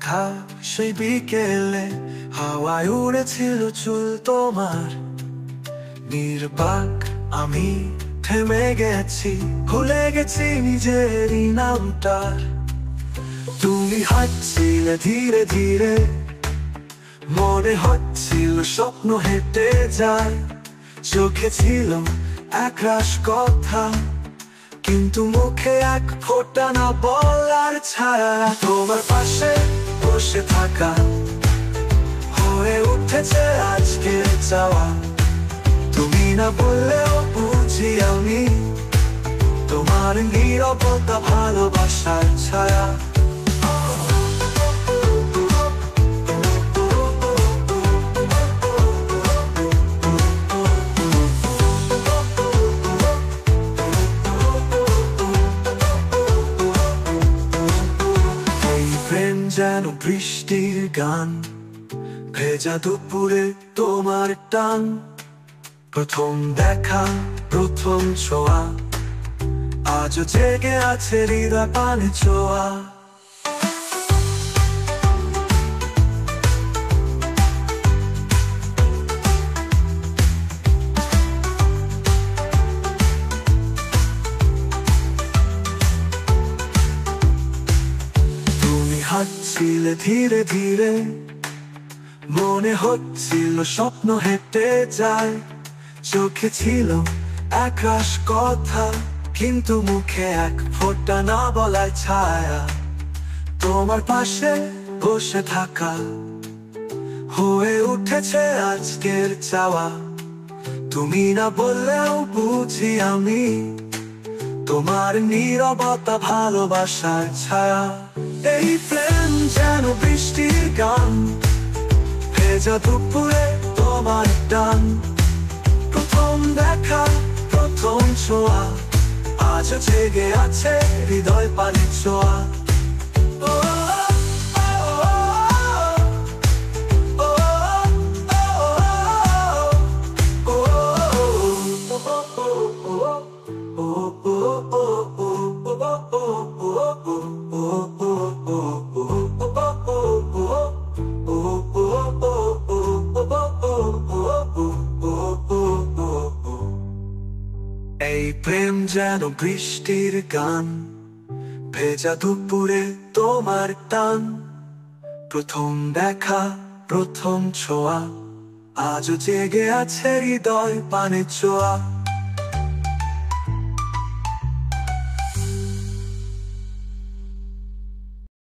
দেখা সেই বিকেলে হাওয়ায় উড়েছিল চুল তোমার। নির্বাক আমি থেমে গেছি, ভুলে গেছি নিজেরই নামটা। তুমি হাঁটছিলে ধীরে ধীরে, মনে হচ্ছিল স্বপ্ন হেঁটে যায়। চোখে ছিল একরাশ কথা, কিন্তু মুখে এক ফোঁটা না বলার ছায়া। তোমার পাশে বসে থাকা হয়ে উঠেছে আজকের চাওয়া। তুমি না বললেও বুঝি আমি, তোমার নীরবতা ভালোবাসার ছায়া। যেন বৃষ্টির গান, ভেজা দুপুরে তোমার টান। প্রথম দেখা, প্রথম ছোঁয়া, আজও জেগে আছে হৃদয় পানে ছোঁয়া। হাঁটছিলে ধীরে ধীরে, মনে হচ্ছিল স্বপ্ন হেঁটে যায়। চোখে ছিল একরাশ কথা, কিন্তু মুখে এক ফোঁটা না বলার ছায়া। তোমার পাশে বসে থাকা হয়ে উঠেছে আজকের চাওয়া। তুমি না বললেও বুঝি আমি, তোমার নীরবতা ভালোবাসার ছায়া। এই প্রেম যেন বৃষ্টির গান, ভেজা দুপুরে তোমার টান। প্রথম দেখা, প্রথম ছোঁয়া, আজও জেগে আছে হৃদয় পানে ছোঁয়া। এই প্রেম যেন বৃষ্টির গান, ভেজা দুপুরে তোমার টান। প্রথম দেখা, প্রথম ছোঁয়া, আজও জেগে আছে হৃদয় পানে ছোঁয়া।